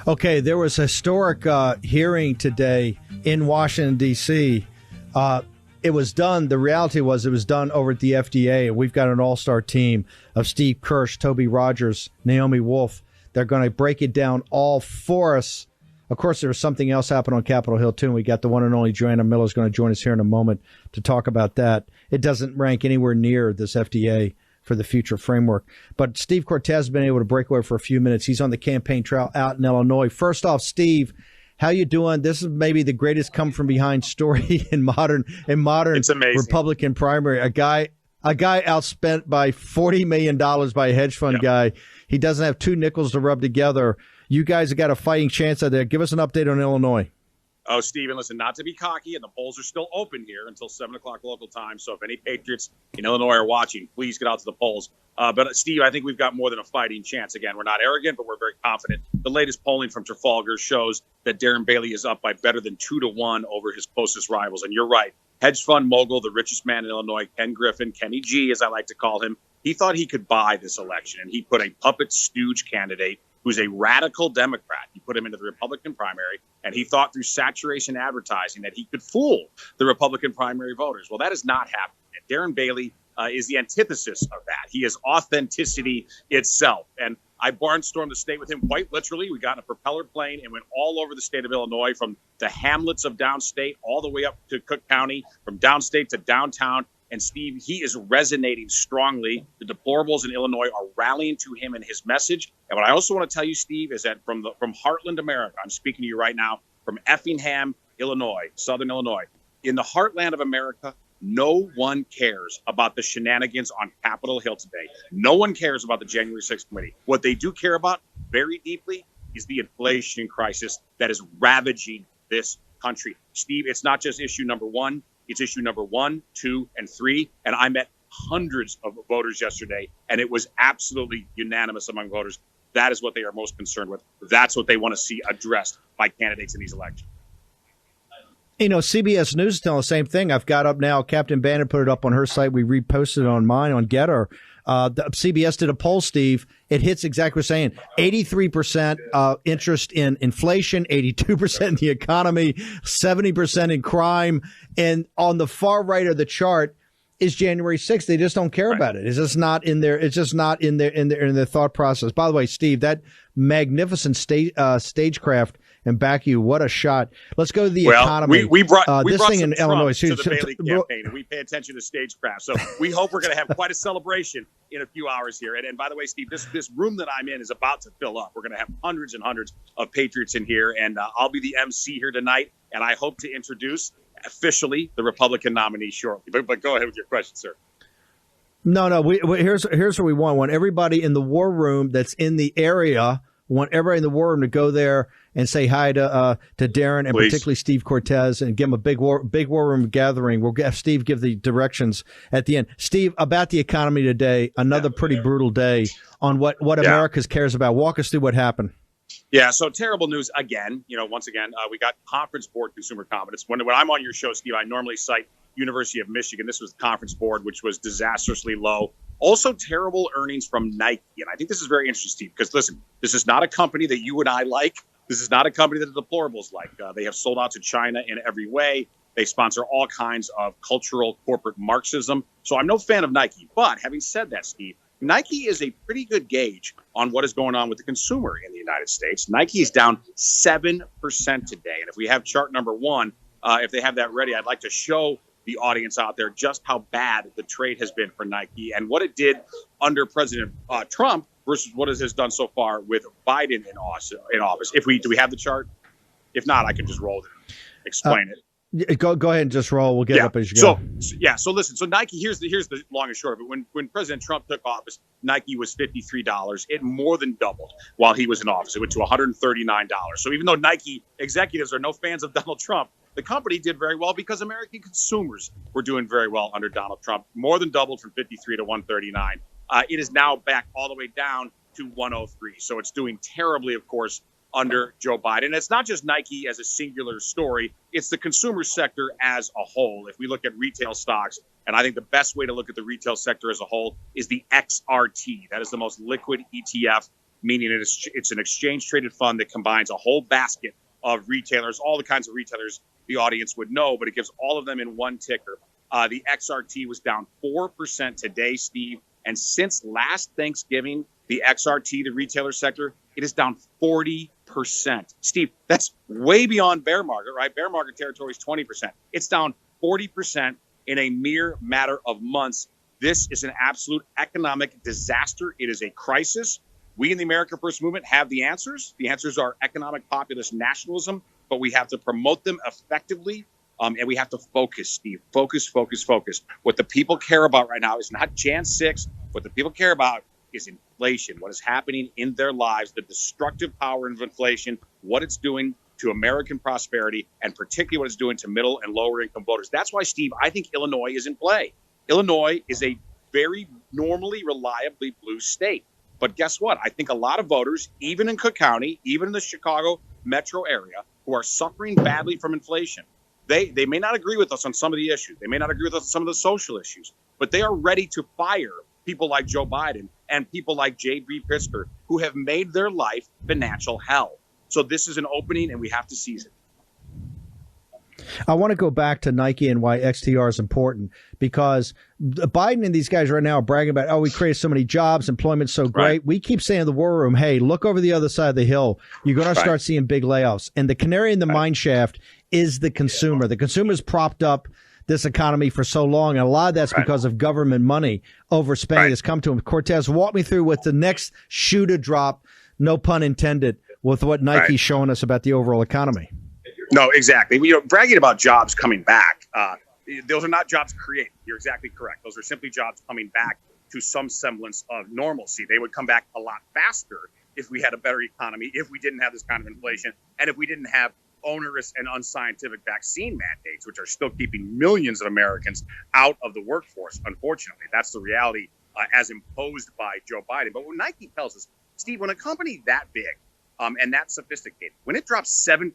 Okay, there was a historic hearing today in Washington, D.C. It was done. The reality was it was done over at the FDA. We've got an all-star team of Steve Kirsch, Toby Rogers, Naomi Wolf. They're going to break it down all for us. Of course, there was something else happened on Capitol Hill, too. And we got the one and only Joanna Miller is going to join us here in a moment to talk about that. It doesn't rank anywhere near this FDA for the future framework. But Steve Cortes has been able to break away for a few minutes. He's on the campaign trail out in Illinois. First off, Steve, how you doing? This is maybe the greatest come from behind story in modern Republican primary. A guy outspent by $40 million by a hedge fund guy. He doesn't have two nickels to rub together. You guys have got a fighting chance out there. Give us an update on Illinois. Oh, Stephen, listen, not to be cocky, and the polls are still open here until 7 o'clock local time. So if any Patriots in Illinois are watching, please get out to the polls. But, Steve, I think we've got more than a fighting chance. Again, we're not arrogant, but we're very confident. The latest polling from Trafalgar shows that Darren Bailey is up by better than 2-1 over his closest rivals. And you're right. Hedge fund mogul, the richest man in Illinois, Ken Griffin, Kenny G, as I like to call him, he thought he could buy this election, and he put a puppet stooge candidate who's a radical Democrat. He put him into the Republican primary, and he thought through saturation advertising that he could fool the Republican primary voters. Well, that is not happening. And Darren Bailey is the antithesis of that. He is authenticity itself. And I barnstormed the state with him quite literally. We got in a propeller plane and went all over the state of Illinois, from the hamlets of downstate all the way up to Cook County, from downstate to downtown. And Steve, he is resonating strongly. The deplorables in Illinois are rallying to him and his message. And what I also want to tell you, Steve, is that from Heartland America, I'm speaking to you right now from Effingham, Illinois, Southern Illinois. In the heartland of America, no one cares about the shenanigans on Capitol Hill today. No one cares about the January 6th committee. What they do care about very deeply is the inflation crisis that is ravaging this country. Steve, it's not just issue number one. It's issue number 1, 2, and 3. And I met hundreds of voters yesterday, and it was absolutely unanimous among voters. That is what they are most concerned with. That's what they want to see addressed by candidates in these elections. You know, CBS News is telling the same thing. I've got up now. Captain Bannon put it up on her site. We reposted it on mine on Getter. CBS did a poll, Steve. It hits exactly what you're saying. 83% interest in inflation, 82% in the economy, 70% in crime. And on the far right of the chart is January 6th. They just don't care about it. It's just not in there. It's just not in their thought process. By the way, Steve, that magnificent stagecraft and back you. What a shot. Let's go to the economy. We brought this brought thing in Illinois to the Bailey campaign, and we pay attention to stagecraft. So we hope we're going to have quite a celebration in a few hours here. And by the way, Steve, this room that I'm in is about to fill up. We're going to have hundreds and hundreds of Patriots in here, and I'll be the MC here tonight, and I hope to introduce officially the Republican nominee shortly. But go ahead with your question, sir. No. Here's what we want. We want everybody in the war room that's in the area. We want everybody in the war room to go there and say hi to Darren and Please. Particularly Steve Cortes, and give him a big war room gathering. We'll have Steve give the directions at the end. Steve, about the economy today, another pretty brutal day on what America cares about. Walk us through what happened. Yeah, so terrible news again. Once again, we got Conference Board consumer confidence. When I'm on your show, Steve, I normally cite University of Michigan. This was the Conference Board, which was disastrously low. Also, terrible earnings from Nike. And I think this is very interesting because, listen, this is not a company that you and I like. This is not a company that the deplorables like. They have sold out to China in every way. They sponsor all kinds of cultural corporate Marxism. So I'm no fan of Nike. But having said that, Steve, Nike is a pretty good gauge on what is going on with the consumer in the United States. Nike is down 7% today. And if we have chart number 1, if they have that ready, I'd like to show the audience out there just how bad the trade has been for Nike and what it did under President Trump versus what it has done so far with Biden in office. Do we have the chart? If not, I can just roll it and explain it. Go ahead and just roll. We'll get it up as you go. So listen. So Nike, here's the long and short of it. When President Trump took office, Nike was $53. It more than doubled while he was in office. It went to $139. So even though Nike executives are no fans of Donald Trump, the company did very well because American consumers were doing very well under Donald Trump. More than doubled from 53 to 139. It is now back all the way down to 103. So it's doing terribly, of course, under Joe Biden. And it's not just Nike as a singular story. It's the consumer sector as a whole. If we look at retail stocks, and I think the best way to look at the retail sector as a whole is the XRT. That is the most liquid ETF meaning it's an exchange-traded fund that combines a whole basket of retailers, all the kinds of retailers the audience would know, but it gives all of them in one ticker. The XRT was down 4% today, Steve. And since last Thanksgiving, the XRT, the retailer sector, it is down 40%. Steve, that's way beyond bear market, right? Bear market territory is 20%. It's down 40% in a mere matter of months. This is an absolute economic disaster. It is a crisis. We in the America First Movement have the answers. The answers are economic populist nationalism, but we have to promote them effectively. And we have to focus, Steve. Focus. What the people care about right now is not Jan 6. What the people care about is inflation, what is happening in their lives, the destructive power of inflation, what it's doing to American prosperity, and particularly what it's doing to middle and lower income voters. That's why, Steve, I think Illinois is in play. Illinois is a very normally, reliably blue state. But guess what? I think a lot of voters, even in Cook County, even in the Chicago metro area, who are suffering badly from inflation, they may not agree with us on some of the issues. They may not agree with us on some of the social issues, but they are ready to fire people like Joe Biden and people like J.B. Pritzker, who have made their life financial hell. So this is an opening, and we have to seize it. I want to go back to Nike and why XTR is important, because Biden and these guys right now are bragging about, oh, we created so many jobs, employment's so great. Right. We keep saying in the war room, hey, look over the other side of the hill. You're going to start seeing big layoffs. And the canary in the mine shaft is the consumer. The consumer's propped up this economy for so long, and a lot of that's because of government money overspending has come to them. Cortes, walk me through what the next shoe to drop, no pun intended, with what Nike's showing us about the overall economy. No, exactly. Bragging about jobs coming back, those are not jobs created. You're exactly correct. Those are simply jobs coming back to some semblance of normalcy. They would come back a lot faster if we had a better economy, if we didn't have this kind of inflation, and if we didn't have onerous and unscientific vaccine mandates, which are still keeping millions of Americans out of the workforce. Unfortunately, that's the reality as imposed by Joe Biden. But what Nike tells us, Steve, when a company that big and that sophisticated, when it drops 7%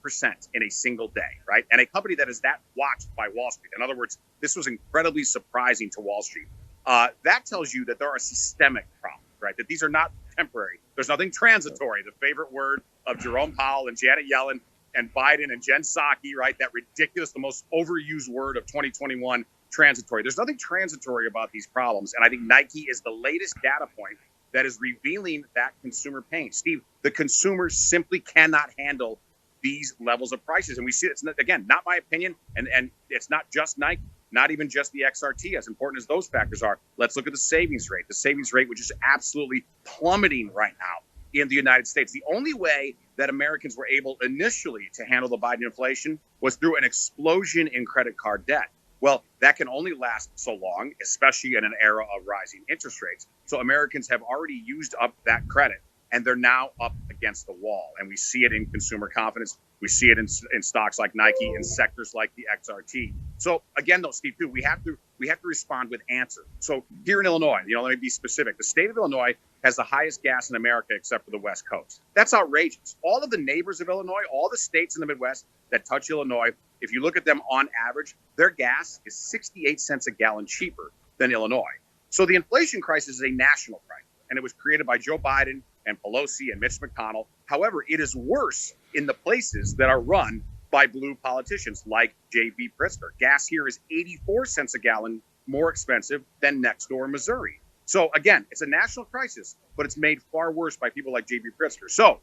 in a single day, right, and a company that is that watched by Wall Street, in other words, this was incredibly surprising to Wall Street, that tells you that there are systemic problems, right, that these are not temporary. There's nothing transitory, the favorite word of Jerome Powell and Janet Yellen and Biden and Jen Psaki, right? That ridiculous, the most overused word of 2021, transitory. There's nothing transitory about these problems. And I think Nike is the latest data point that is revealing that consumer pain. Steve, the consumer simply cannot handle these levels of prices. And we see it's, again, not my opinion. And it's not just Nike, not even just the XRT, as important as those factors are. Let's look at the savings rate. The savings rate, which is absolutely plummeting right now in the United States. The only way that Americans were able initially to handle the Biden inflation was through an explosion in credit card debt. Well, that can only last so long, especially in an era of rising interest rates. So Americans have already used up that credit, and they're now up against the wall. And we see it in consumer confidence. We see it in stocks like Nike, in sectors like the XRT. So again, though, Steve, too, we have to respond with answers. So here in Illinois, let me be specific. The state of Illinois has the highest gas in America except for the West Coast. That's outrageous. All of the neighbors of Illinois, all the states in the Midwest that touch Illinois, if you look at them on average, their gas is 68 cents a gallon cheaper than Illinois. So the inflation crisis is a national crisis, and it was created by Joe Biden and Pelosi and Mitch McConnell. However, it is worse in the places that are run by blue politicians like J.B. Pritzker. Gas here is 84 cents a gallon more expensive than next door Missouri. So again, it's a national crisis, but it's made far worse by people like J.B. Pritzker. So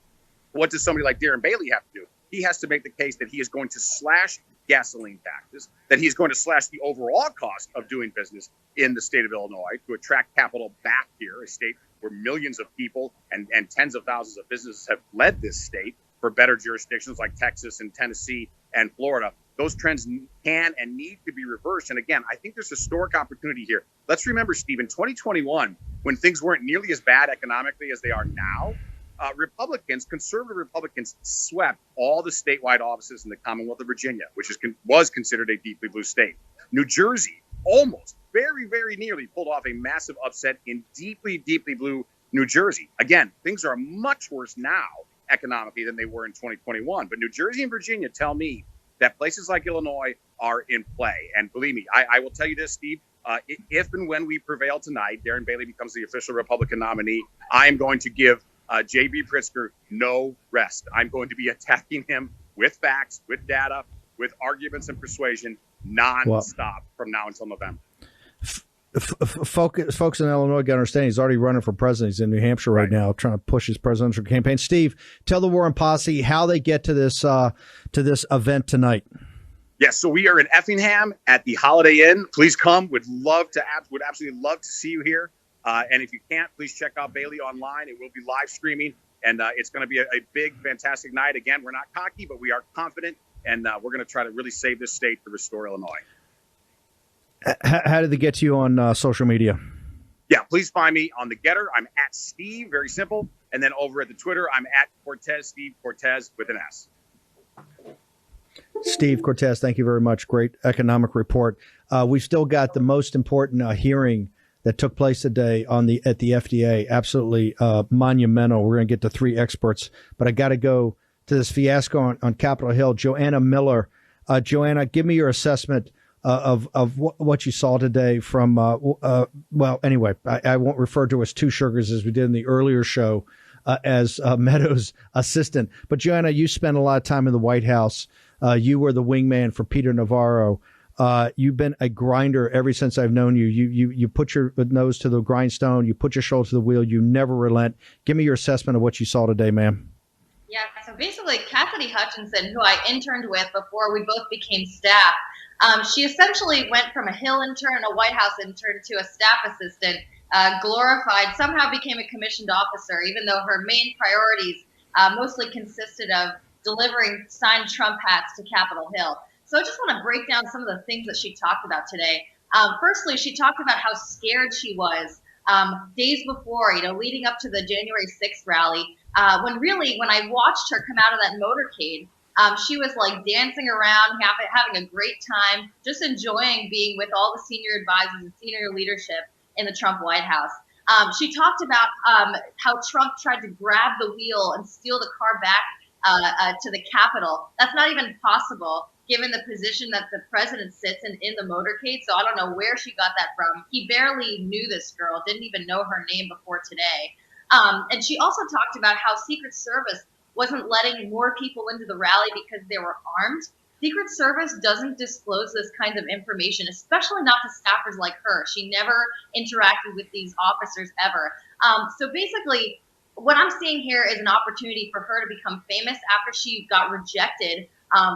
what does somebody like Darren Bailey have to do? He has to make the case that he is going to slash gasoline taxes, that he's going to slash the overall cost of doing business in the state of Illinois to attract capital back here, a state where millions of people and tens of thousands of businesses have led this state for better jurisdictions like Texas and Tennessee and Florida. Those trends can and need to be reversed. And again, I think there's historic opportunity here. Let's remember, Steve, in 2021, when things weren't nearly as bad economically as they are now, conservative Republicans swept all the statewide offices in the Commonwealth of Virginia, which was considered a deeply blue state. New Jersey almost very, very nearly pulled off a massive upset in deeply, deeply blue New Jersey. Again, things are much worse now economically than they were in 2021. But New Jersey and Virginia tell me that places like Illinois are in play. And believe me, I will tell you this, Steve, if and when we prevail tonight, Darren Bailey becomes the official Republican nominee, I am going to give JB Pritzker, no rest. I'm going to be attacking him with facts, with data, with arguments and persuasion, nonstop from now until November. Folks in Illinois got to understand he's already running for president. He's in New Hampshire right now trying to push his presidential campaign. Steve, tell the War and Posse how they get to this event tonight. Yes, so we are in Effingham at the Holiday Inn. Please come. Would absolutely love to see you here. And if you can't, please check out Bailey online. It will be live streaming, and it's going to be a big, fantastic night. Again, we're not cocky, but we are confident, and we're going to try to really save this state to restore Illinois. How did they get to you on social media? Yeah, please find me on the Getter. I'm at Steve, very simple. And then over at the Twitter, I'm at Cortes, Steve Cortes with an S. Steve Cortes, thank you very much. Great economic report. We've still got the most important hearing that took place today at the FDA. Absolutely monumental. We're going to get to three experts, but I got to go to this fiasco on Capitol Hill. Joanna Miller. Joanna, give me your assessment of what you saw today from, well, anyway, I won't refer to as Two Sugars as we did in the earlier show as Meadows' assistant. But Joanna, you spent a lot of time in the White House. You were the wingman for Peter Navarro. You've been a grinder ever since I've known you. You put your nose to the grindstone. You put your shoulder to the wheel. You never relent. Give me your assessment of what you saw today, ma'am. Yeah, so basically Cassidy Hutchinson, who I interned with before we both became staff, she essentially went from a Hill intern, a White House intern, to a staff assistant, glorified, somehow became a commissioned officer, even though her main priorities mostly consisted of delivering signed Trump hats to Capitol Hill. So I just want to break down some of the things that she talked about today. Firstly, she talked about how scared she was days before, leading up to the January 6th rally, when I watched her come out of that motorcade, she was like dancing around, having a great time, just enjoying being with all the senior advisors and senior leadership in the Trump White House. She talked about how Trump tried to grab the wheel and steal the car back to the Capitol. That's not even possible, given the position that the president sits in the motorcade. So I don't know where she got that from. He barely knew this girl, didn't even know her name before today. And she also talked about how Secret Service wasn't letting more people into the rally because they were armed. Secret Service doesn't disclose this kind of information, especially not to staffers like her. She never interacted with these officers ever. So basically, what I'm seeing here is an opportunity for her to become famous after she got rejected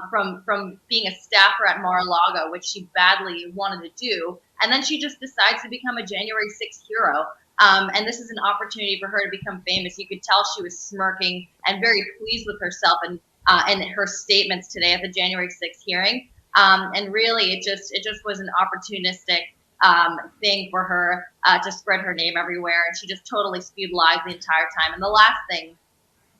from being a staffer at Mar-a-Lago, which she badly wanted to do. And then she just decides to become a January 6th hero. And this is an opportunity for her to become famous. You could tell she was smirking and very pleased with herself and her statements today at the January 6th hearing. And really, it just was an opportunistic thing for her to spread her name everywhere. And she just totally spewed lies the entire time. And the last thing,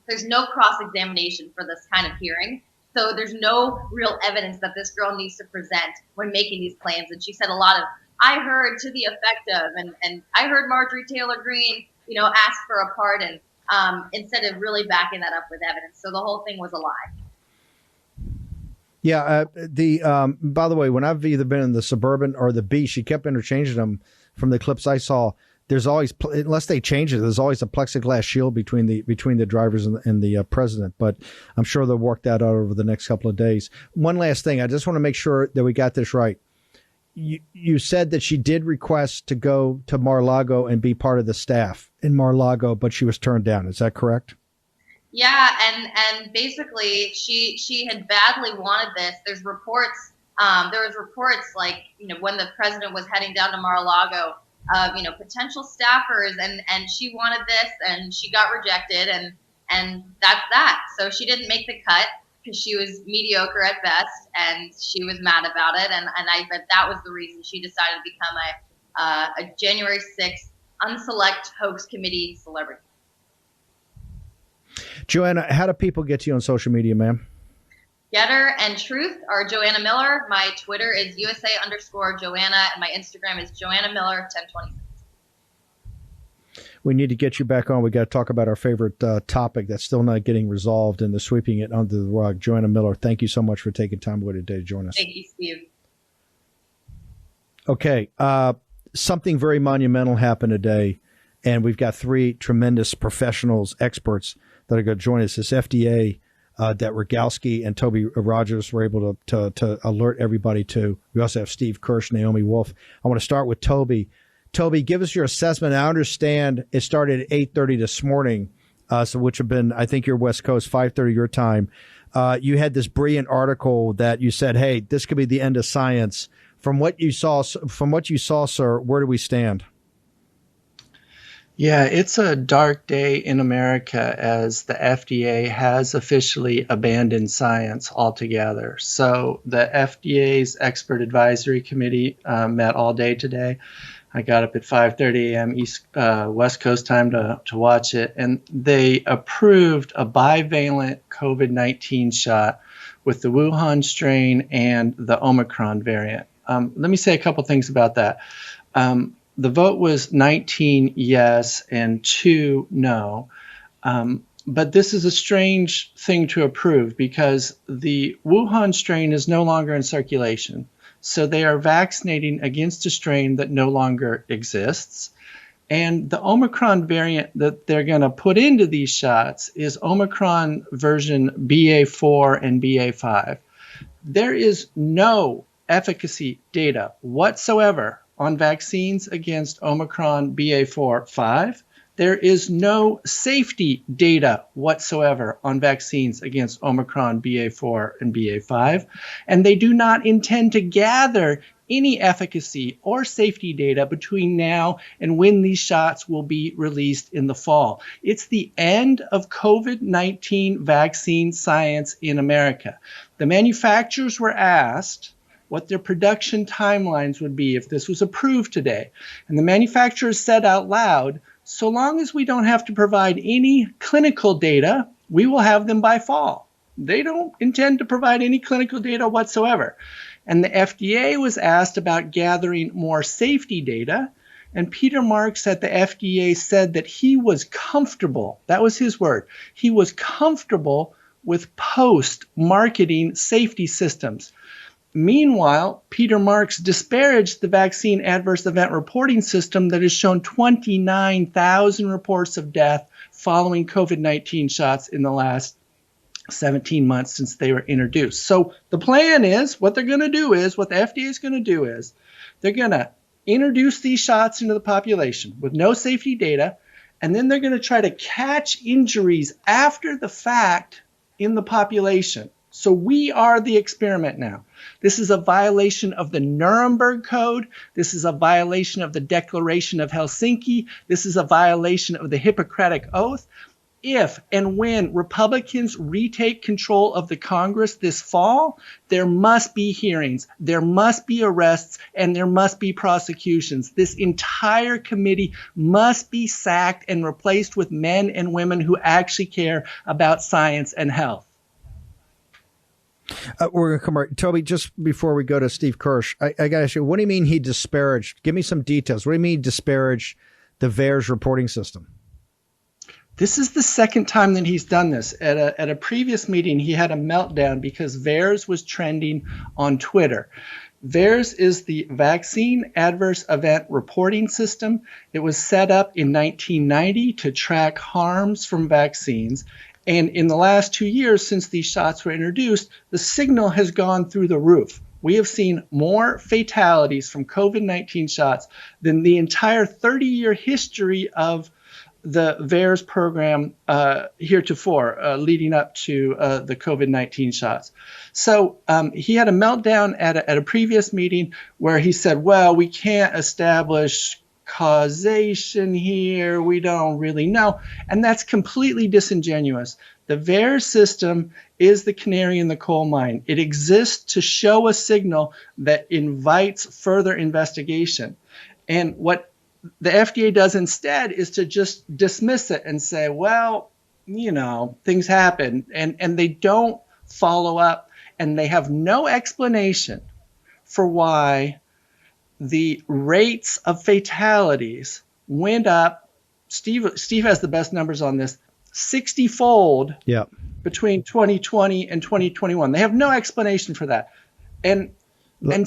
there's no cross-examination for this kind of hearing. So there's no real evidence that this girl needs to present when making these claims. And she said a lot of, I heard to the effect of, and I heard Marjorie Taylor Greene, ask for a pardon, instead of really backing that up with evidence. So the whole thing was a lie. Yeah. By the way, when I've either been in the Suburban or the B, she kept interchanging them from the clips I saw. There's always, unless they change it, there's always a plexiglass shield between the drivers and the president. But I'm sure they'll work that out over the next couple of days. One last thing. I just want to make sure that we got this right. You said that she did request to go to Mar-a-Lago and be part of the staff in Mar-a-Lago, but she was turned down. Is that correct? Yeah, and basically she had badly wanted this. There's reports. There was reports like when the president was heading down to Mar-a-Lago of potential staffers, and she wanted this, and she got rejected, and that's that. So she didn't make the cut because she was mediocre at best, and she was mad about it. And I bet that was the reason she decided to become a January 6th unselect hoax committee celebrity. Joanna, how do people get to you on social media, ma'am? Getter and Truth are Joanna Miller. My Twitter is USA_Joanna, and my Instagram is Joanna Miller 1026. We need to get you back on. We got to talk about our favorite topic that's still not getting resolved and the sweeping it under the rug. Joanna Miller, thank you so much for taking time away today to join us. Thank you, Steve. Okay. Something very monumental happened today And we've got three tremendous professionals, experts that are going to join us. This FDA that Rogalski and Toby Rogers were able to alert everybody to. We also have Steve Kirsch, Naomi Wolf. I want to start with Toby. Toby, give us your assessment. I understand it started at 8:30 this morning, so which have been, I think, your West Coast, 5:30 your time. You had this brilliant article that you said, hey, this could be the end of science. From what you saw, sir, where do we stand? Yeah, it's a dark day in America as the FDA has officially abandoned science altogether. So the FDA's expert advisory committee met all day today. I got up at 5:30 a.m. West Coast time to watch it, and they approved a bivalent COVID-19 shot with the Wuhan strain and the Omicron variant. Let me say a couple things about that. The vote was 19 yes and 2 no. But this is a strange thing to approve because the Wuhan strain is no longer in circulation. So they are vaccinating against a strain that no longer exists. And the Omicron variant that they're going to put into these shots is Omicron version BA4 and BA5. There is no efficacy data whatsoever on vaccines against Omicron BA4-5. There is no safety data whatsoever on vaccines against Omicron BA4 and BA5, and they do not intend to gather any efficacy or safety data between now and when these shots will be released in the fall. It's the end of COVID-19 vaccine science in America. The manufacturers were asked what their production timelines would be if this was approved today. And the manufacturers said out loud, so long as we don't have to provide any clinical data, we will have them by fall. They don't intend to provide any clinical data whatsoever. And the FDA was asked about gathering more safety data. And Peter Marks at the FDA said that he was comfortable, that was his word, he was comfortable with post-marketing safety systems. Meanwhile, Peter Marks disparaged the vaccine adverse event reporting system that has shown 29,000 reports of death following COVID-19 shots in the last 17 months since they were introduced. So the plan is, what they're going to do is, what the FDA is going to do is, they're going to introduce these shots into the population with no safety data, and then they're going to try to catch injuries after the fact in the population. So we are the experiment now. This is a violation of the Nuremberg Code. This is a violation of the Declaration of Helsinki. This is a violation of the Hippocratic Oath. If and when Republicans retake control of the Congress this fall, there must be hearings, there must be arrests, and there must be prosecutions. This entire committee must be sacked and replaced with men and women who actually care about science and health. We're going to come right. Toby, just before we go to Steve Kirsch, I got to ask you, what do you mean he disparaged? Give me some details. What do you mean he disparaged the VAERS reporting system? This is the second time that he's done this. At a previous meeting, he had a meltdown because VAERS was trending on Twitter. VAERS is the Vaccine Adverse Event Reporting System. It was set up in 1990 to track harms from vaccines. And in the last 2 years since these shots were introduced, the signal has gone through the roof. We have seen more fatalities from COVID-19 shots than the entire 30-year history of the VAERS program heretofore, leading up to the COVID-19 shots. So he had a meltdown at a previous meeting where he said, well, we can't establish causation here, we don't really know. And that's completely disingenuous. The VAERS system is the canary in the coal mine. It exists to show a signal that invites further investigation. And what the FDA does instead is to just dismiss it and say, well, you know, things happen. And they don't follow up, and they have no explanation for why the rates of fatalities went up. Steve has the best numbers on this, 60-fold between 2020 and 2021. They have no explanation for that. And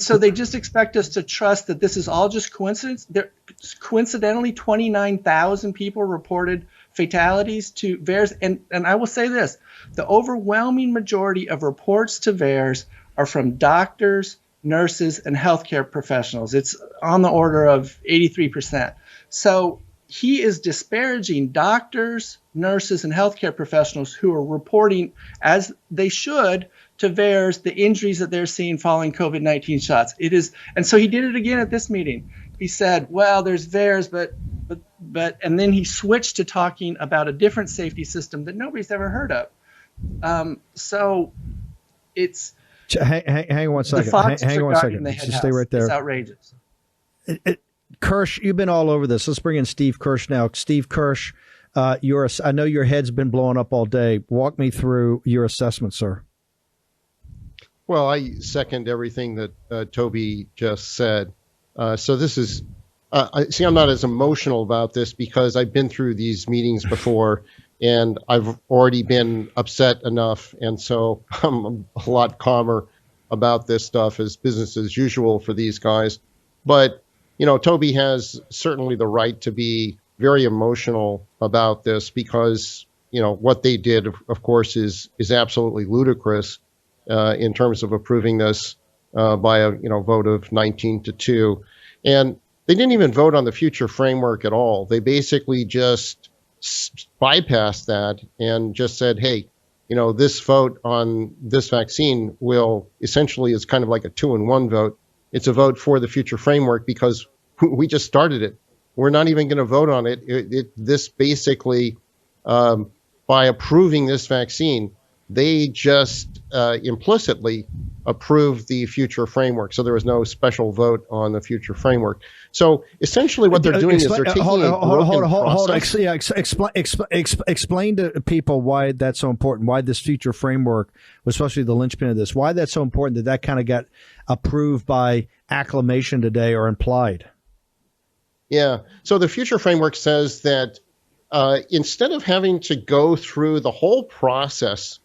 so they just expect us to trust that this is all just coincidence. Coincidentally, 29,000 people reported fatalities to VAERS. And I will say this, the overwhelming majority of reports to VAERS are from doctors, nurses, and healthcare professionals. It's on the order of 83%. So he is disparaging doctors, nurses, and healthcare professionals who are reporting, as they should, to VAERS the injuries that they're seeing following COVID-19 shots. It is, and so he did it again at this meeting. He said, well, there's VAERS, but, and then he switched to talking about a different safety system that nobody's ever heard of. So it's... Hang on one second. Hang on one second. Just stay right there. It's outrageous. Kirsch, you've been all over this. Let's bring in Steve Kirsch now. Steve Kirsch, I know your head's been blowing up all day. Walk me through your assessment, sir. Well, I second everything that Toby just said. So this is, I'm not as emotional about this because I've been through these meetings before and I've already been upset enough. And so I'm a lot calmer about this stuff as business as usual for these guys. But, Toby has certainly the right to be very emotional about this because, what they did, of course, is absolutely ludicrous in terms of approving this by a vote of 19-2. And they didn't even vote on the future framework at all. They basically just bypassed that and just said, hey, this vote on this vaccine will essentially is kind of like a 2-in-1 vote. It's a vote for the future framework because we just started it. We're not even going to vote on it. This basically, by approving this vaccine, they just implicitly approved the future framework. So there was no special vote on the future framework. So essentially what they're doing is they're taking hold on. Explain to people why that's so important, why this future framework was supposed to be the linchpin of this, why that's so important that kind of got approved by acclamation today or implied. Yeah. So the future framework says that instead of having to go through the whole process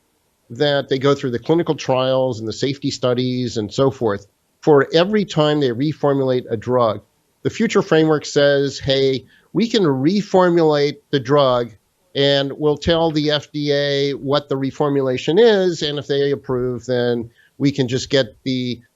that they go through the clinical trials and the safety studies and so forth, for every time they reformulate a drug, the future framework says, hey, we can reformulate the drug and we'll tell the FDA what the reformulation is. And if they approve, then we can just get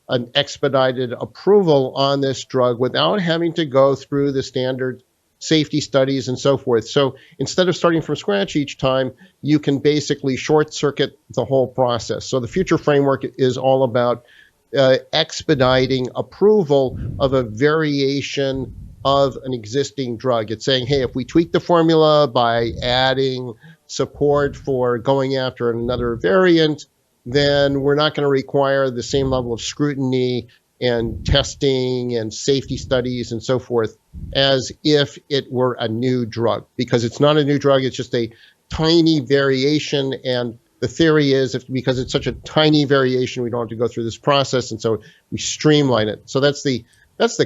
an expedited approval on this drug without having to go through the standard safety studies and so forth. So instead of starting from scratch each time, you can basically short circuit the whole process. So the future framework is all about expediting approval of a variation of an existing drug. It's saying, hey, if we tweak the formula by adding support for going after another variant, then we're not going to require the same level of scrutiny and testing and safety studies and so forth as if it were a new drug, because it's not a new drug, it's just a tiny variation. And the theory is because it's such a tiny variation, we don't have to go through this process. And so we streamline it. So that's the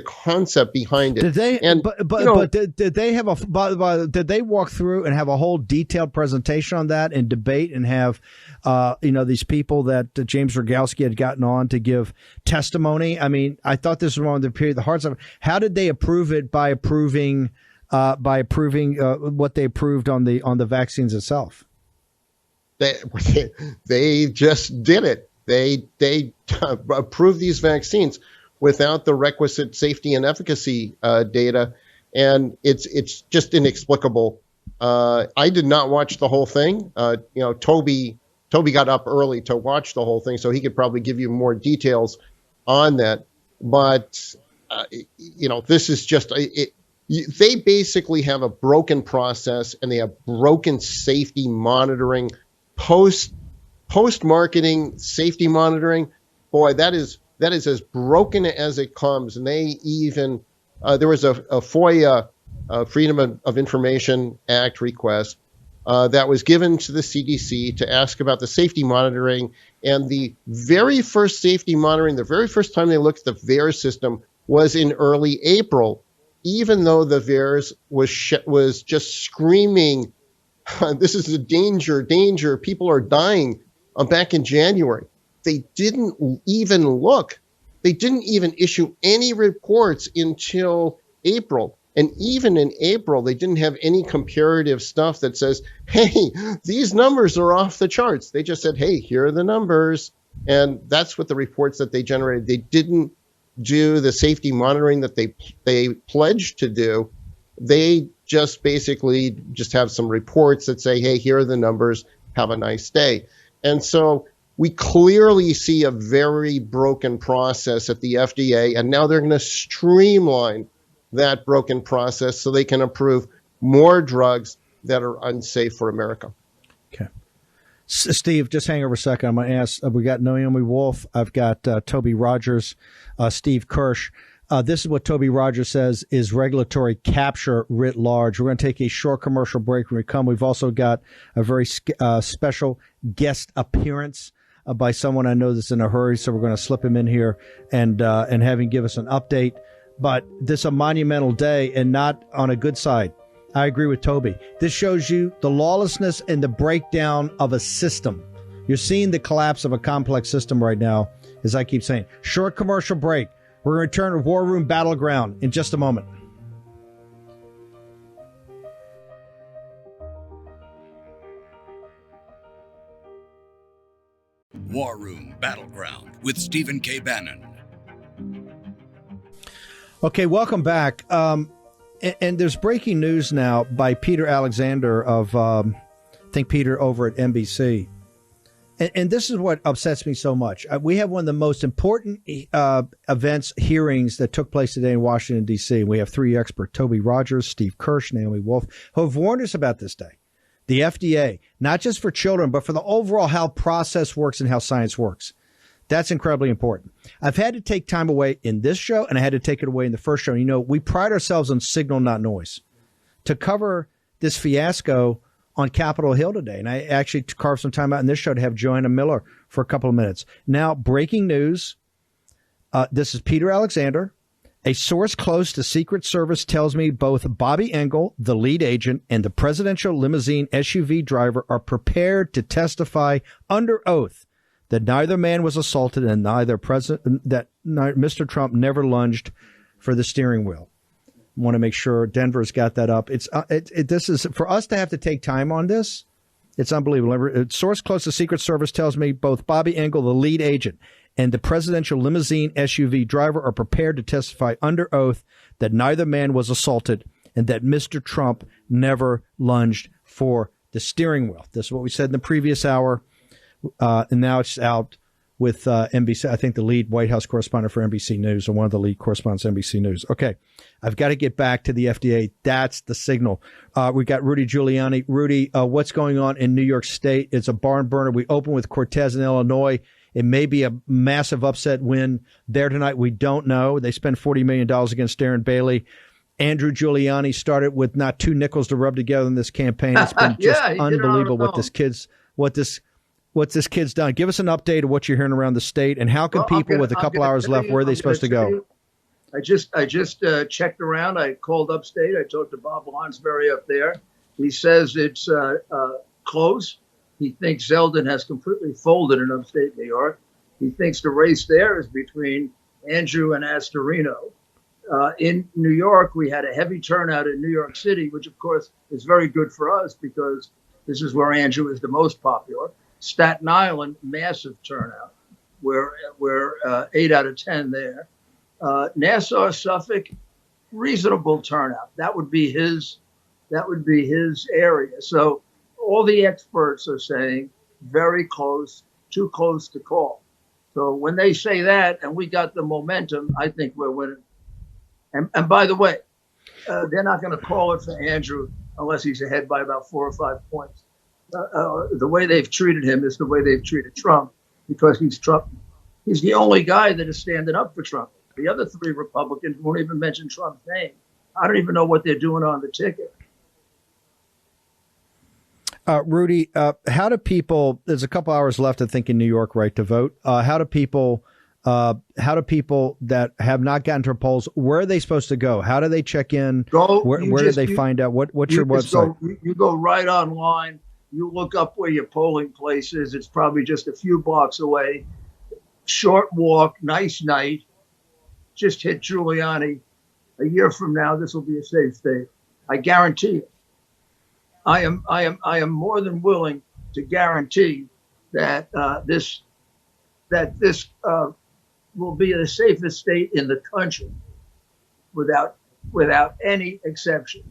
concept behind it. Did they? And, did they have did they walk through and have a whole detailed presentation on that and debate and have, these people that James Rogowski had gotten on to give testimony? I mean, I thought this was one of the hard stuff. How did they approve it by approving what they approved on the vaccines itself? They just did it. They approved these vaccines without the requisite safety and efficacy data, and it's just inexplicable. I did not watch the whole thing. Toby got up early to watch the whole thing, so he could probably give you more details on that. But this is just they basically have a broken process, and they have broken safety monitoring, post-marketing safety monitoring. Boy, that is as broken as it comes. And they even, there was a FOIA, Freedom of Information Act request that was given to the CDC to ask about the safety monitoring. And the very first safety monitoring, the very first time they looked at the VAERS system was in early April, even though the VAERS was just screaming, this is a danger, people are dying, back in January. They didn't even look. They didn't even issue any reports until April. And even in April, they didn't have any comparative stuff that says, hey, these numbers are off the charts. They just said, hey, here are the numbers. And that's what the reports that they generated. They didn't do the safety monitoring that they pledged to do. They just basically just have some reports that say, hey, here are the numbers. Have a nice day. And so we clearly see a very broken process at the FDA. And now they're going to streamline that broken process so they can approve more drugs that are unsafe for America. Okay. Steve, just hang over a second. I'm going to ask, we got Naomi Wolf. I've got Toby Rogers, Steve Kirsch. This is what Toby Rogers says is regulatory capture writ large. We're going to take a short commercial break when we come. We've also got a very special guest appearance by someone I know that's in a hurry, so we're going to slip him in here and have him give us an update. But this is a monumental day and not on a good side. I agree with Toby. This shows you the lawlessness and the breakdown of a system. You're seeing the collapse of a complex system right now, as I keep saying. Short commercial break. We're going to return to War Room Battleground in just a moment. War Room Battleground with Stephen K. Bannon. Okay, welcome back. And there's breaking news now by Peter Alexander of, I think, Peter over at NBC. And this is what upsets me so much. We have one of the most important hearings that took place today in Washington, D.C. We have three experts, Toby Rogers, Steve Kirsch, Naomi Wolf, who have warned us about this day. The FDA, not just for children, but for the overall how process works and how science works. That's incredibly important. I've had to take time away in this show, and I had to take it away in the first show. You know, we pride ourselves on signal, not noise. To cover this fiasco on Capitol Hill today, and I actually carved some time out in this show to have Joanna Miller for a couple of minutes. Now, breaking news. This is Peter Alexander. A source close to Secret Service tells me both Bobby Engel, the lead agent, and the presidential limousine SUV driver are prepared to testify under oath that neither man was assaulted and that Mr. Trump never lunged for the steering wheel. I want to make sure Denver's got that up. This is for us to have to take time on this. It's unbelievable. A source close to Secret Service tells me both Bobby Engel, the lead agent, and the presidential limousine SUV driver are prepared to testify under oath that neither man was assaulted and that Mr. Trump never lunged for the steering wheel. This is what we said in the previous hour. And now it's out with NBC, I think the lead White House correspondent for NBC News, or one of the lead correspondents for NBC News. Okay, I've got to get back to the FDA. That's the signal. We got Rudy Giuliani. Rudy, what's going on in New York State? It's a barn burner. We open with Cortes in Illinois. It may be a massive upset win there tonight. We don't know. They spent $40 million against Darren Bailey. Andrew Giuliani started with not two nickels to rub together in this campaign. It's been just unbelievable what this kid's done. Give us an update of what you're hearing around the state, and how can people with a couple hours left, where are they supposed to go? I just checked around. I called upstate. I talked to Bob Lonsberry up there. He says it's close. He thinks Zeldin has completely folded in upstate New York. He thinks the race there is between Andrew and Astorino. In New York, we had a heavy turnout in New York City, which, of course, is very good for us because this is where Andrew is the most popular. Staten Island, massive turnout. We're 8 out of 10 there. Nassau, Suffolk, reasonable turnout. That would be his area. So all the experts are saying very close, too close to call. So when they say that, and we got the momentum, I think we're winning. And by the way, they're not going to call it for Andrew unless he's ahead by about 4 or 5 points. The way they've treated him is the way they've treated Trump, because he's Trump. He's the only guy that is standing up for Trump. The other three Republicans won't even mention Trump's name. I don't even know what they're doing on the ticket. Rudy, how do people? There's a couple hours left, I think, in New York, right, to vote. How do people that have not gotten to polls? Where are they supposed to go? How do they check in? Where do they find out? What's your website? You go right online. You look up where your polling place is. It's probably just a few blocks away. Short walk, nice night. Just hit Giuliani A year from now, this will be a safe state. I guarantee it. I am more than willing to guarantee that this will be the safest state in the country, without any exception.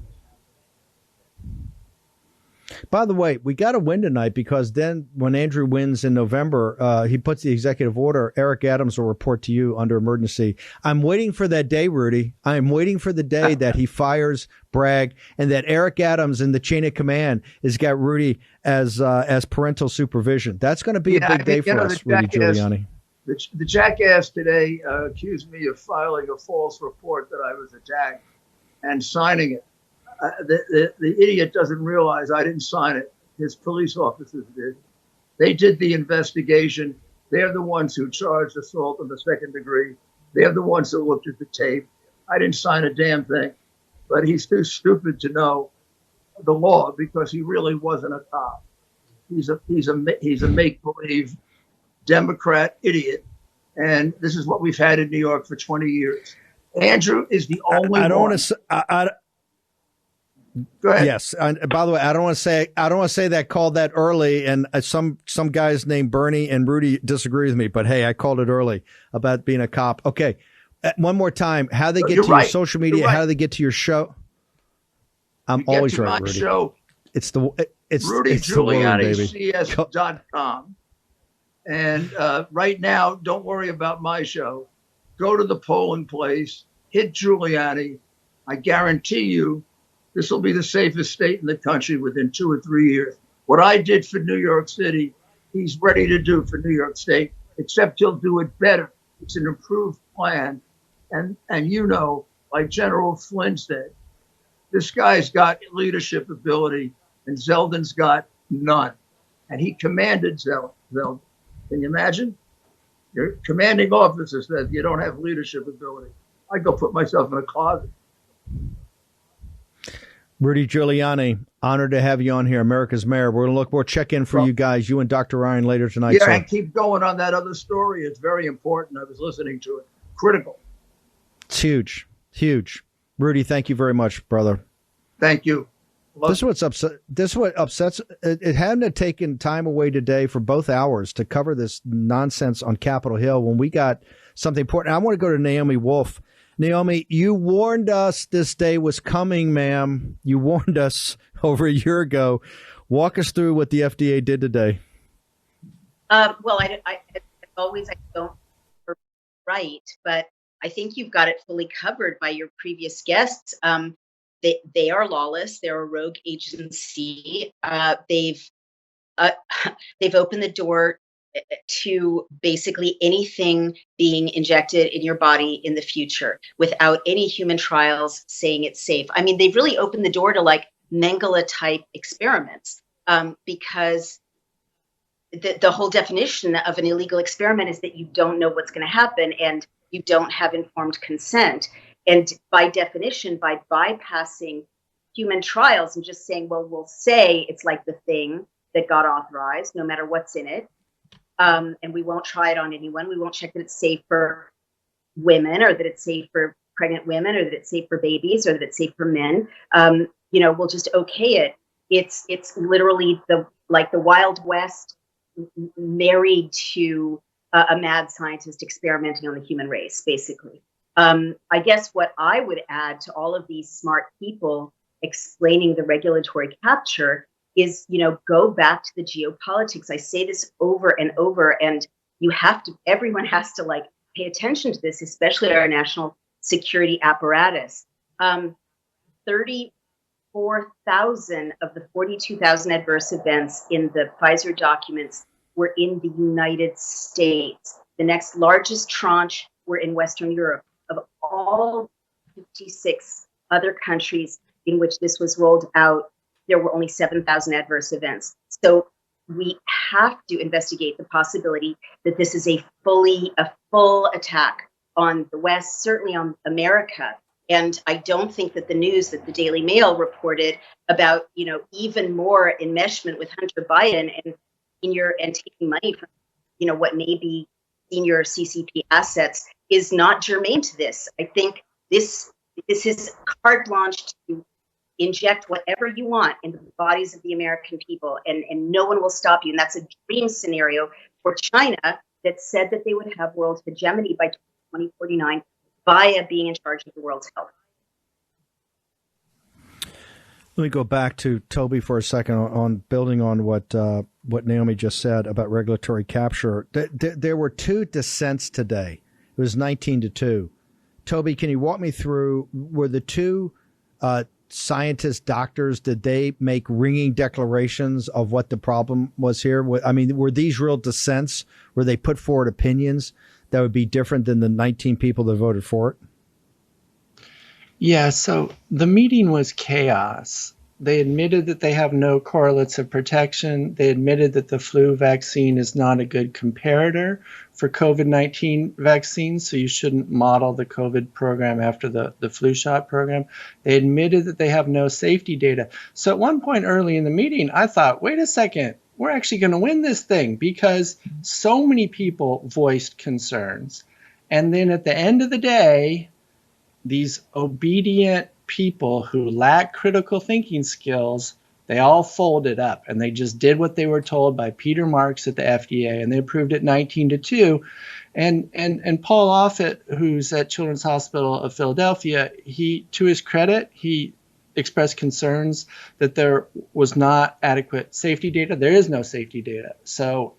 By the way, we got to win tonight, because then when Andrew wins in November, he puts the executive order. Eric Adams will report to you under emergency. I'm waiting for that day, Rudy. I'm waiting for the day that he fires Bragg, and that Eric Adams in the chain of command has got Rudy as parental supervision. That's going to be a big day for us, Rudy Giuliani. The jackass today accused me of filing a false report that I was attacked and signing it. The idiot doesn't realize I didn't sign it. His police officers did. They did the investigation. They're the ones who charged assault in the second degree. They're the ones who looked at the tape. I didn't sign a damn thing. But he's too stupid to know the law, because he really wasn't a cop. He's a make-believe Democrat idiot. And this is what we've had in New York for 20 years. Andrew is the only one. I don't want to. Go ahead. Yes. And by the way, I don't want to say that called that early, and some guys named Bernie and Rudy disagree with me. But hey, I called it early about being a cop. Okay, one more time. How they get to your social media? How do they get to your show? I'm always right, Rudy. Show. It's Rudy it's Giuliani CS.com. And right now, don't worry about my show. Go to the polling place, hit Giuliani. I guarantee you, this will be the safest state in the country within 2 or 3 years. What I did for New York City, he's ready to do for New York State, except he'll do it better. It's an improved plan. And like General Flynn said, this guy's got leadership ability, and Zeldin's got none. And he commanded Zeldin. Can you imagine? Your commanding officer says you don't have leadership ability. I go put myself in a closet. Rudy Giuliani, honored to have you on here, America's Mayor. We'll check in for you guys, you and Dr. Ryan later tonight. Yeah, and keep going on that other story. It's very important. I was listening to it. Critical. It's huge. Rudy, thank you very much, brother. Thank you. This is what upsets. It hadn't taken time away today for both hours to cover this nonsense on Capitol Hill when we got something important. I want to go to Naomi Wolf. Naomi, you warned us this day was coming, ma'am. You warned us over a year ago. Walk us through what the FDA did today. Well, I don't right, but I think you've got it fully covered by your previous guests. They are lawless. They're a rogue agency. They've opened the door to basically anything being injected in your body in the future without any human trials saying it's safe. I mean, they've really opened the door to like Mengele type experiments, because the whole definition of an illegal experiment is that you don't know what's going to happen and you don't have informed consent. And by definition, by bypassing human trials and just saying, well, we'll say it's like the thing that got authorized, no matter what's in it. And we won't try it on anyone. We won't check that it's safe for women, or that it's safe for pregnant women, or that it's safe for babies, or that it's safe for men. We'll just okay it. It's literally the Wild West married to a mad scientist experimenting on the human race, basically. I guess what I would add to all of these smart people explaining the regulatory capture is, go back to the geopolitics. I say this over and over, and everyone has to pay attention to this, especially our national security apparatus. 34,000 of the 42,000 adverse events in the Pfizer documents were in the United States. The next largest tranche were in Western Europe. Of all 56 other countries in which this was rolled out, there were only 7,000 adverse events. So we have to investigate the possibility that this is a full attack on the West, certainly on America. And I don't think that the news that the Daily Mail reported about, even more enmeshment with Hunter Biden and taking money from, what may be senior CCP assets is not germane to this. I think this This is carte blanche to inject whatever you want into the bodies of the American people, and no one will stop you. And that's a dream scenario for China that said that they would have world hegemony by 2049 via being in charge of the world's health. Let me go back to Toby for a second on building on what Naomi just said about regulatory capture. There were two dissents today. It was 19-2. Toby, can you walk me through, were the two scientists, doctors, did they make ringing declarations of what the problem was here? I mean, were these real dissents? Were they put forward opinions that would be different than the 19 people that voted for it? Yeah, so the meeting was chaos. They admitted that they have no correlates of protection. They admitted that the flu vaccine is not a good comparator for COVID-19 vaccines, so you shouldn't model the COVID program after the flu shot program. They admitted that they have no safety data. So at one point early in the meeting, I thought, wait a second, we're actually going to win this thing because so many people voiced concerns. And then at the end of the day, these obedient people who lack critical thinking skills, they all folded up and they just did what they were told by Peter Marks at the FDA, and they approved it 19-2. And Paul Offit, who's at Children's Hospital of Philadelphia, he, to his credit, he expressed concerns that there was not adequate safety data. There is no safety data, so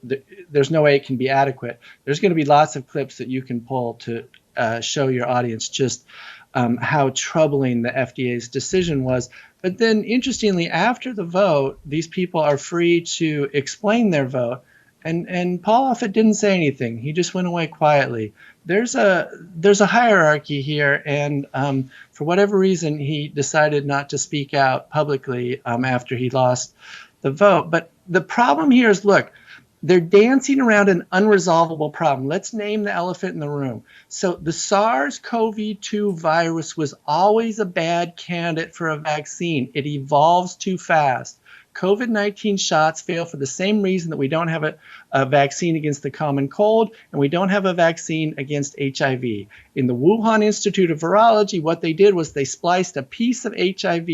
there's no way it can be adequate. There's going to be lots of clips that you can pull to show your audience just how troubling the FDA's decision was. But then, interestingly, after the vote, these people are free to explain their vote. And Paul Offit didn't say anything. He just went away quietly. There's a hierarchy here, and for whatever reason, he decided not to speak out publicly after he lost the vote. But the problem here is, look, they're dancing around an unresolvable problem. Let's name the elephant in the room. So the SARS-CoV-2 virus was always a bad candidate for a vaccine. It evolves too fast. COVID-19 shots fail for the same reason that we don't have a vaccine against the common cold and we don't have a vaccine against HIV. In the Wuhan Institute of Virology, what they did was they spliced a piece of HIV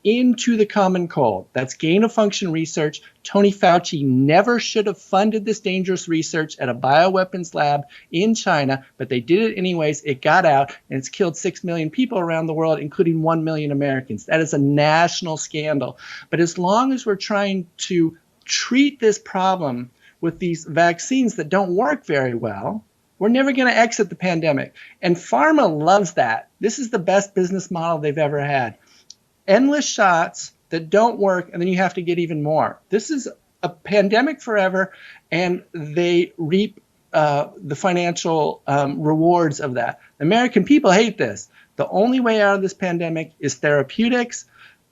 into the common cold. That's gain-of-function research. Tony Fauci never should have funded this dangerous research at a bioweapons lab in China, but they did it anyways. It got out, and it's killed 6 million people around the world, including 1 million Americans. That is a national scandal. But as long as we're trying to treat this problem with these vaccines that don't work very well, we're never going to exit the pandemic. And pharma loves that. This is the best business model they've ever had. Endless shots that don't work, and then you have to get even more. This is a pandemic forever, and they reap the financial rewards of that. The American people hate this. The only way out of this pandemic is therapeutics.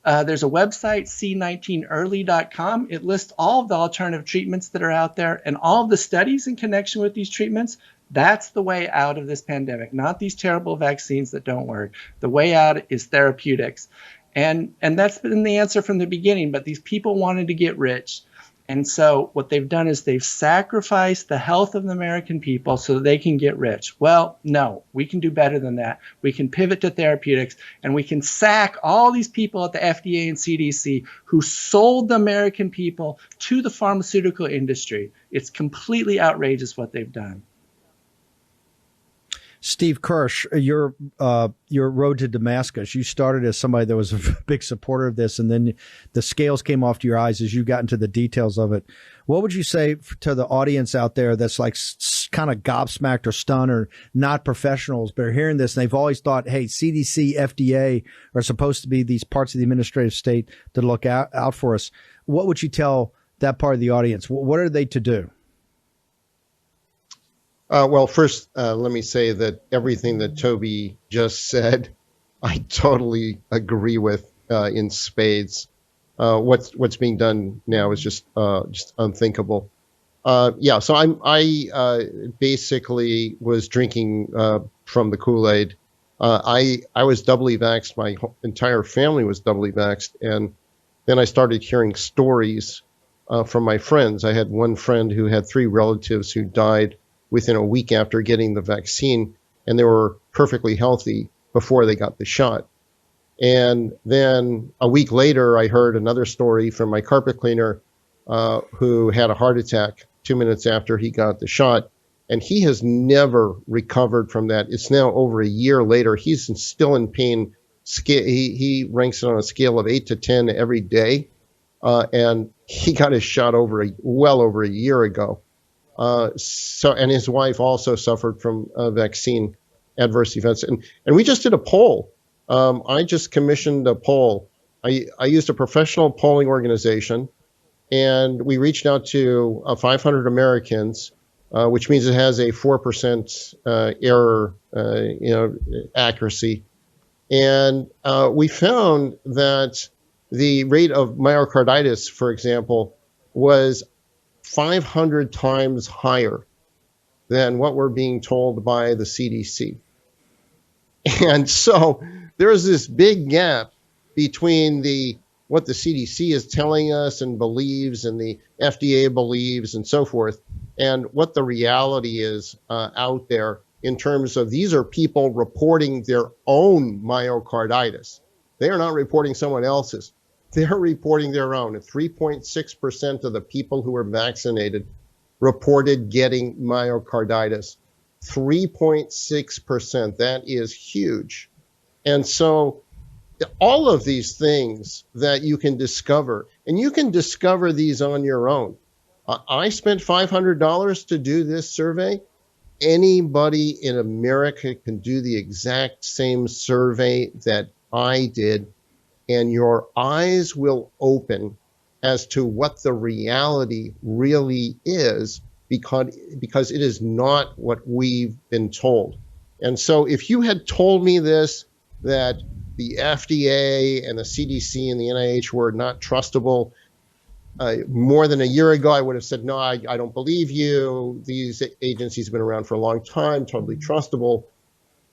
There's a website, c19early.com. It lists all of the alternative treatments that are out there and all of the studies in connection with these treatments. That's the way out of this pandemic, not these terrible vaccines that don't work. The way out is therapeutics. And that's been the answer from the beginning, but these people wanted to get rich. And so what they've done is they've sacrificed the health of the American people so that they can get rich. Well, no, we can do better than that. We can pivot to therapeutics, and we can sack all these people at the FDA and CDC who sold the American people to the pharmaceutical industry. It's completely outrageous what they've done. Steve Kirsch, your road to Damascus, you started as somebody that was a big supporter of this, and then the scales came off to your eyes as you got into the details of it. What would you say to the audience out there that's like kind of gobsmacked or stunned or not professionals, but are hearing this and they've always thought, hey, CDC, FDA are supposed to be these parts of the administrative state to look out for us. What would you tell that part of the audience? What are they to do? Well, first, let me say that everything that Toby just said, I totally agree with in spades. What's being done now is just unthinkable. So I basically was drinking from the Kool-Aid. I was doubly vaxxed. My entire family was doubly vaxxed, and then I started hearing stories from my friends. I had one friend who had 3 relatives who died within a week after getting the vaccine, and they were perfectly healthy. before they got the shot. And then a week later, I heard another story from my carpet cleaner who had a heart attack 2 minutes after he got the shot. And he has never recovered from that. It's now over a year later. He's still in pain. He ranks it on a scale of 8 to 10 every day. And he got his shot well over a year ago. And his wife also suffered from vaccine adverse events. And we just did a poll. I just commissioned a poll. I used a professional polling organization, and we reached out to 500 Americans, which means it has a 4% error, accuracy. And we found that the rate of myocarditis, for example, was 500 times higher than what we're being told by the CDC. And so there's this big gap between what the CDC is telling us and believes, and the FDA believes, and so forth, and what the reality is out there in terms of these are people reporting their own myocarditis. They are not reporting someone else's. They're reporting their own. 3.6% of the people who were vaccinated reported getting myocarditis. 3.6%. That is huge. And so all of these things that you can discover, and you can discover these on your own. I spent $500 to do this survey. Anybody in America can do the exact same survey that I did, and your eyes will open as to what the reality really is, because it is not what we've been told. And so if you had told me this, that the FDA and the CDC and the NIH were not trustable more than a year ago, I would have said, no, I don't believe you. These agencies have been around for a long time, totally trustable.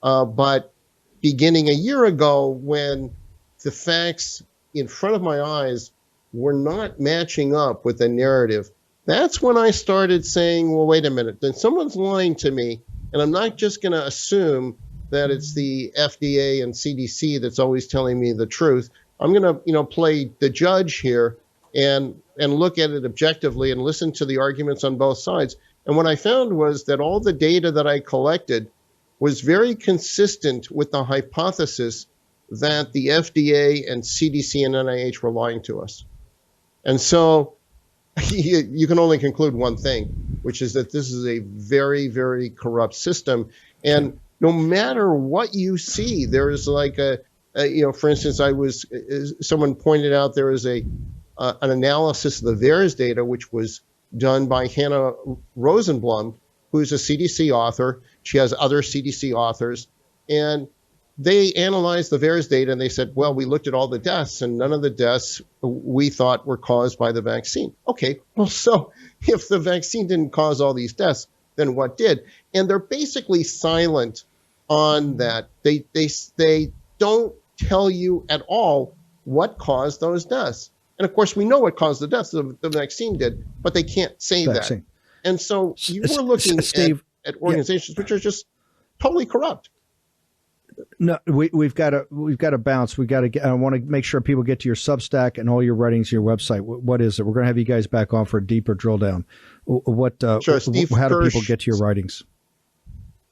But beginning a year ago, when the facts in front of my eyes were not matching up with the narrative, that's when I started saying, well, wait a minute, then someone's lying to me, and I'm not just going to assume that it's the FDA and CDC that's always telling me the truth. I'm going to, play the judge here and look at it objectively and listen to the arguments on both sides. And what I found was that all the data that I collected was very consistent with the hypothesis that the FDA and CDC and NIH were lying to us. And so you can only conclude one thing, which is that this is a very, very corrupt system. And no matter what you see, there is like for instance, someone pointed out there is an analysis of the VAERS data, which was done by Hannah Rosenblum, who's a CDC author. She has other CDC authors, and they analyzed the VAERS data, and they said, well, we looked at all the deaths, and none of the deaths we thought were caused by the vaccine. Okay, well, so if the vaccine didn't cause all these deaths, then what did? And they're basically silent on that. They don't tell you at all what caused those deaths. And of course, we know what caused the deaths. The vaccine did, but they can't say that. And so you were looking at organizations which are just totally corrupt. No, we've got to bounce. I want to make sure people get to your Substack and all your writings, your website. What is it? We're going to have you guys back on for a deeper drill down. Sure, Steve how Kirsch, do people get to your writings?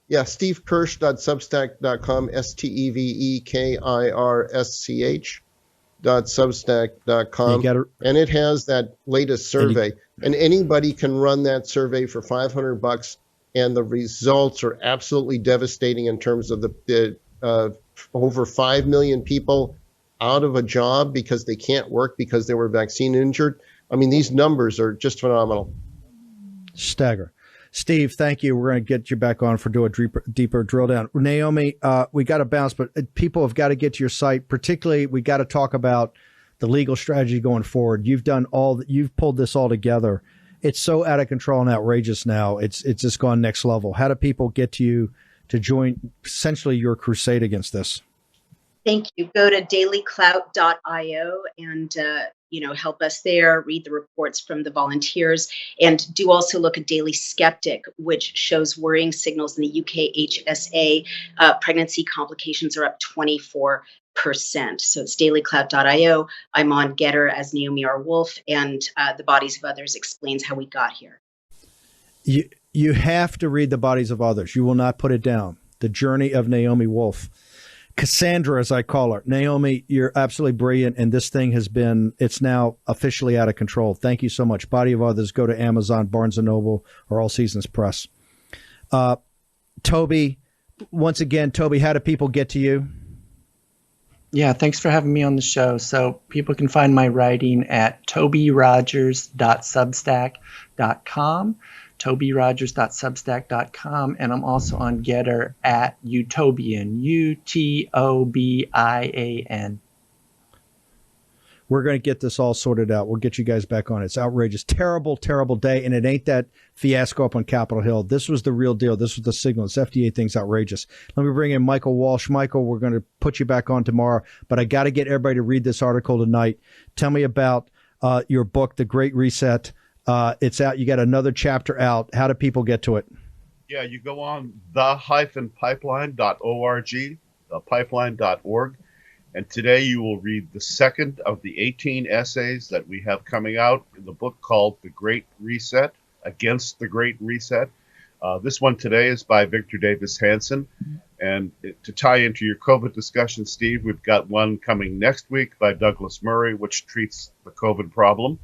Yeah, stevekirsch.substack.com, stevekirsch.substack.com. And it has that latest survey. And anybody can run that survey for $500, and the results are absolutely devastating in terms of the over 5 million people out of a job because they can't work because they were vaccine injured. I mean, these numbers are just phenomenal. Stagger. Steve, thank you. We're going to get you back on for do a deeper drill down. Naomi, we got to bounce, but people have got to get to your site. Particularly, we got to talk about the legal strategy going forward. You've pulled this all together. It's so out of control and outrageous now. It's just gone next level. How do people get to you to join essentially your crusade against this? Thank you. Go to dailyclout.io and help us there, read the reports from the volunteers, and do also look at Daily Skeptic, which shows worrying signals in the UK HSA. Pregnancy complications are up 24%. So it's dailycloud.io. I'm on Getter as Naomi R. Wolf, and The Bodies of Others explains how we got here. You have to read The Bodies of Others. You will not put it down. The Journey of Naomi Wolf. Cassandra, as I call her. Naomi, you're absolutely brilliant, and this thing it's now officially out of control. Thank you so much. Body of Others, go to Amazon, Barnes & Noble, or All Seasons Press. Toby, once again, Toby, how do people get to you? Yeah, thanks for having me on the show. So people can find my writing at tobyrogers.substack.com. tobyrogers.substack.com, and I'm also on Getter at Utobian, Utobian. We're going to get this all sorted out. We'll get you guys back on. It's outrageous. Terrible, terrible day, and it ain't that fiasco up on Capitol Hill. This was the real deal. This was the signal. This FDA thing's outrageous. Let me bring in Michael Walsh. Michael, we're going to put you back on tomorrow, but I got to get everybody to read this article tonight. Tell me about your book, The Great Reset. It's out. You got another chapter out. How do people get to it? Yeah, you go on the-pipeline.org, thepipeline.org, and today you will read the second of the 18 essays that we have coming out in the book called The Great Reset, Against the Great Reset. This one today is by Victor Davis Hanson. And to tie into your COVID discussion, Steve, we've got one coming next week by Douglas Murray, which treats the COVID problem.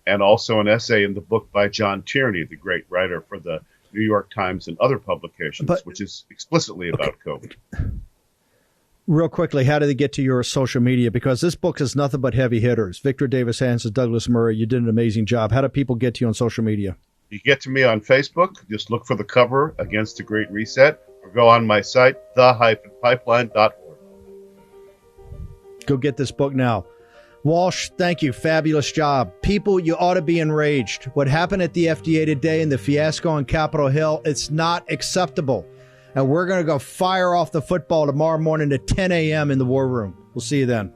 And also an essay in the book by John Tierney, the great writer for the New York Times and other publications, which is explicitly about COVID. Real quickly, how do they get to your social media? Because this book is nothing but heavy hitters. Victor Davis Hanson, Douglas Murray, you did an amazing job. How do people get to you on social media? You get to me on Facebook. Just look for the cover Against the Great Reset, or go on my site, the-pipeline.org. Go get this book now. Walsh, thank you. Fabulous job. People, you ought to be enraged. What happened at the FDA today and the fiasco on Capitol Hill, it's not acceptable. And we're going to go fire off the football tomorrow morning at 10 a.m. in the war room. We'll see you then.